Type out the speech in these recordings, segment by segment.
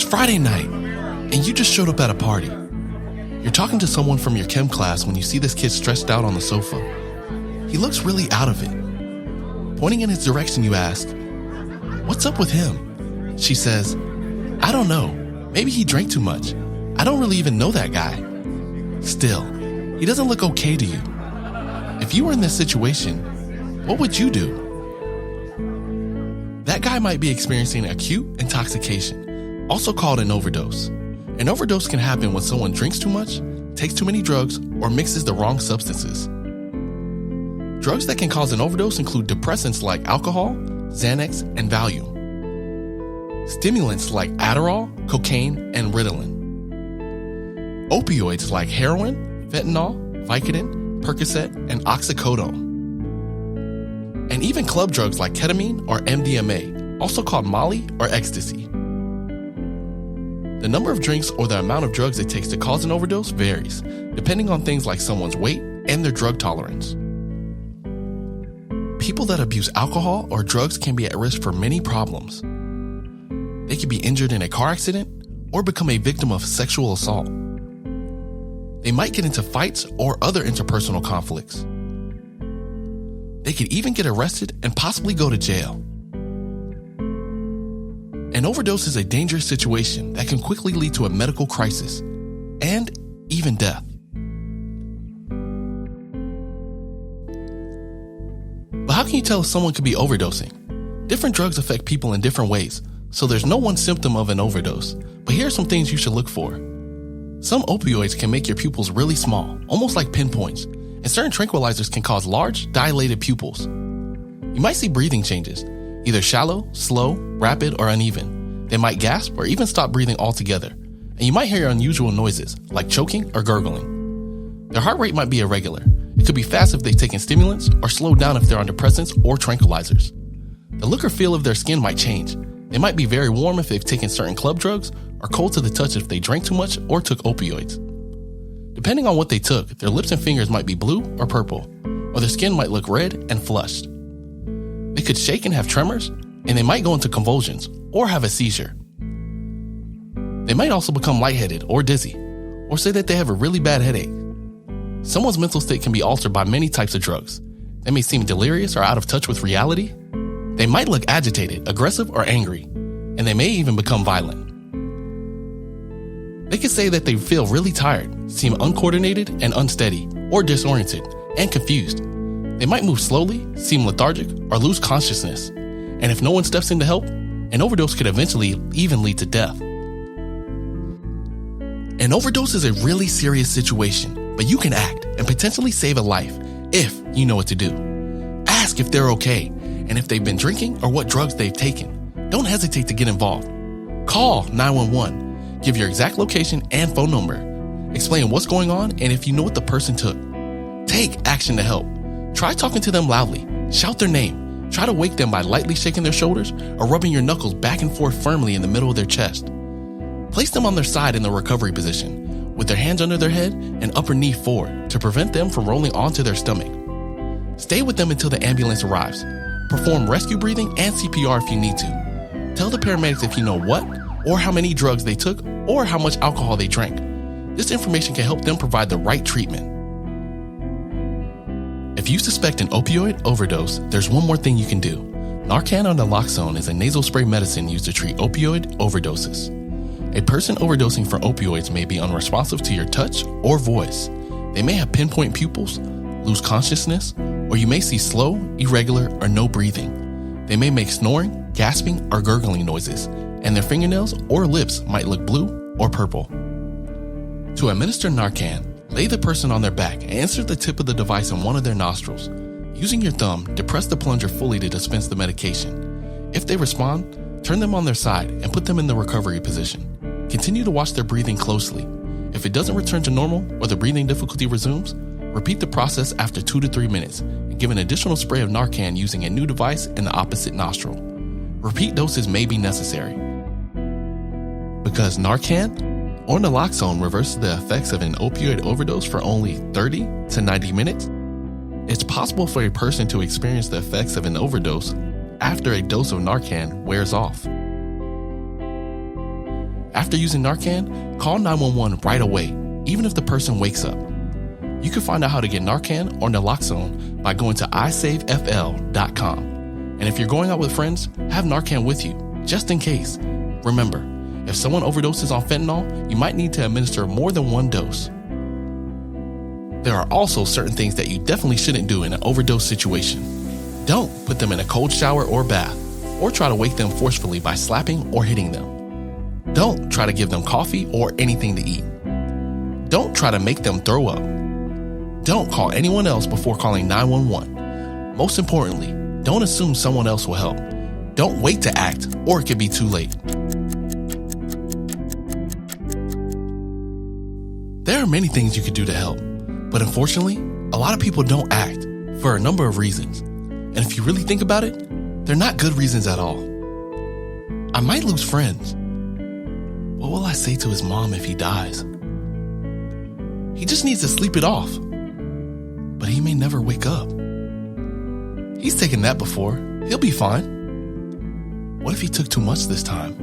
Friday night, and you just showed up at a party. You're talking to someone from your chem class when you see this kid stretched out on the sofa. He looks really out of it. Pointing in his direction, you ask, "What's up with him?" She says, "I don't know. Maybe he drank too much. I don't really even know that guy." Still, he doesn't look okay to you. If you were in this situation, what would you do? That guy might be experiencing acute intoxication, also called an overdose. An overdose can happen when someone drinks too much, takes too many drugs, or mixes the wrong substances. Drugs that can cause an overdose include depressants like alcohol, Xanax, and Valium. Stimulants like Adderall, cocaine, and Ritalin. Opioids like heroin, fentanyl, Vicodin, Percocet, and oxycodone. And even club drugs like ketamine or MDMA, also called Molly or ecstasy. The number of drinks or the amount of drugs it takes to cause an overdose varies, depending on things like someone's weight and their drug tolerance. People that abuse alcohol or drugs can be at risk for many problems. They could be injured in a car accident or become a victim of sexual assault. They might get into fights or other interpersonal conflicts. They could even get arrested and possibly go to jail. An overdose is a dangerous situation that can quickly lead to a medical crisis and even death. But how can you tell if someone could be overdosing? Different drugs affect people in different ways, so there's no one symptom of an overdose. But here are some things you should look for. Some opioids can make your pupils really small, almost like pinpoints, and certain tranquilizers can cause large, dilated pupils. You might see breathing changes, either shallow, slow, rapid, or uneven. They might gasp or even stop breathing altogether, and you might hear unusual noises, like choking or gurgling. Their heart rate might be irregular. It could be fast if they've taken stimulants, or slowed down if they're on depressants or tranquilizers. The look or feel of their skin might change. They might be very warm if they've taken certain club drugs, or cold to the touch if they drank too much or took opioids. Depending on what they took, their lips and fingers might be blue or purple, or their skin might look red and flushed. They could shake and have tremors, and they might go into convulsions or have a seizure. They might also become lightheaded or dizzy, or say that they have a really bad headache. Someone's mental state can be altered by many types of drugs. They may seem delirious or out of touch with reality. They might look agitated, aggressive, or angry, and they may even become violent. They could say that they feel really tired, seem uncoordinated and unsteady, or disoriented and confused. They might move slowly, seem lethargic, or lose consciousness. And if no one steps in to help, an overdose could eventually even lead to death. An overdose is a really serious situation, but you can act and potentially save a life if you know what to do. Ask if they're okay, and if they've been drinking or what drugs they've taken. Don't hesitate to get involved. Call 911. Give your exact location and phone number. Explain what's going on and if you know what the person took. Take action to help. Try talking to them loudly. Shout their name. Try to wake them by lightly shaking their shoulders or rubbing your knuckles back and forth firmly in the middle of their chest. Place them on their side in the recovery position, with their hands under their head and upper knee forward to prevent them from rolling onto their stomach. Stay with them until the ambulance arrives. Perform rescue breathing and CPR if you need to. Tell the paramedics if you know what or how many drugs they took or how much alcohol they drank. This information can help them provide the right treatment. If you suspect an opioid overdose, there's one more thing you can do. Narcan or naloxone is a nasal spray medicine used to treat opioid overdoses. A person overdosing for opioids may be unresponsive to your touch or voice. They may have pinpoint pupils, lose consciousness, or you may see slow, irregular, or no breathing. They may make snoring, gasping, or gurgling noises, and their fingernails or lips might look blue or purple. To administer Narcan, lay the person on their back and insert the tip of the device in one of their nostrils. Using your thumb, depress the plunger fully to dispense the medication. If they respond, turn them on their side and put them in the recovery position. Continue to watch their breathing closely. If it doesn't return to normal or the breathing difficulty resumes, repeat the process after 2 to 3 minutes and give an additional spray of Narcan using a new device in the opposite nostril. Repeat doses may be necessary. Because Narcan or naloxone reverses the effects of an opioid overdose for only 30 to 90 minutes, it's possible for a person to experience the effects of an overdose after a dose of Narcan wears off. After using Narcan, call 911 right away, even if the person wakes up. You can find out how to get Narcan or naloxone by going to isavefl.com. And if you're going out with friends, have Narcan with you, just in case. Remember, if someone overdoses on fentanyl, you might need to administer more than one dose. There are also certain things that you definitely shouldn't do in an overdose situation. Don't put them in a cold shower or bath, or try to wake them forcefully by slapping or hitting them. Don't try to give them coffee or anything to eat. Don't try to make them throw up. Don't call anyone else before calling 911. Most importantly, don't assume someone else will help. Don't wait to act, or it could be too late. There are many things you could do to help, but unfortunately, a lot of people don't act for a number of reasons. And if you really think about it, they're not good reasons at all. I might lose friends. What will I say to his mom if he dies? He just needs to sleep it off. But he may never wake up. He's taken that before. He'll be fine. What if he took too much this time?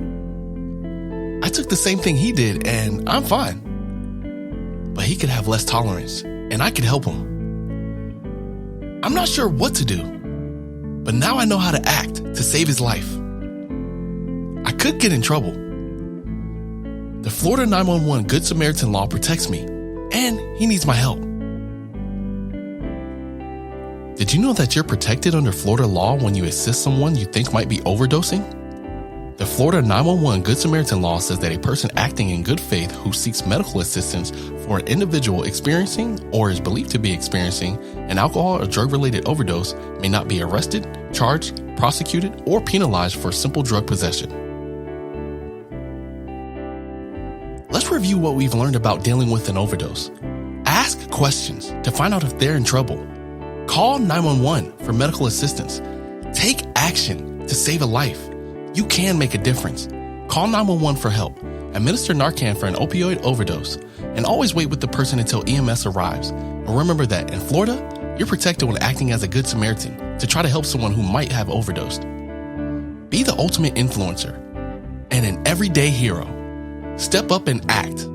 I took the same thing he did and I'm fine. But he could have less tolerance and I could help him. I'm not sure what to do, but now I know how to act to save his life. I could get in trouble. The Florida 911 Good Samaritan law protects me, and he needs my help. Did you know that you're protected under Florida law when you assist someone you think might be overdosing? The Florida 911 Good Samaritan law says that a person acting in good faith who seeks medical assistance for an individual experiencing or is believed to be experiencing an alcohol or drug-related overdose may not be arrested, charged, prosecuted, or penalized for simple drug possession. Let's review what we've learned about dealing with an overdose. Ask questions to find out if they're in trouble. Call 911 for medical assistance. Take action to save a life. You can make a difference. Call 911 for help. Administer Narcan for an opioid overdose. And always wait with the person until EMS arrives. And remember that in Florida, you're protected when acting as a good Samaritan to try to help someone who might have overdosed. Be the ultimate influencer and an everyday hero. Step up and act.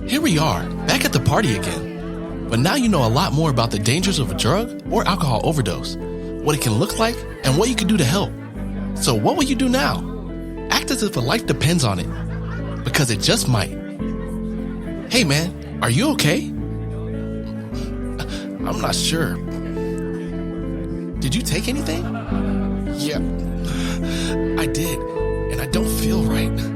Here we are, back at the party again. But now you know a lot more about the dangers of a drug or alcohol overdose, what it can look like, and what you can do to help. So what will you do now? Act as if a life depends on it, because it just might. Hey man, are you okay? I'm not sure. Did you take anything? Yeah, I did, and I don't feel right.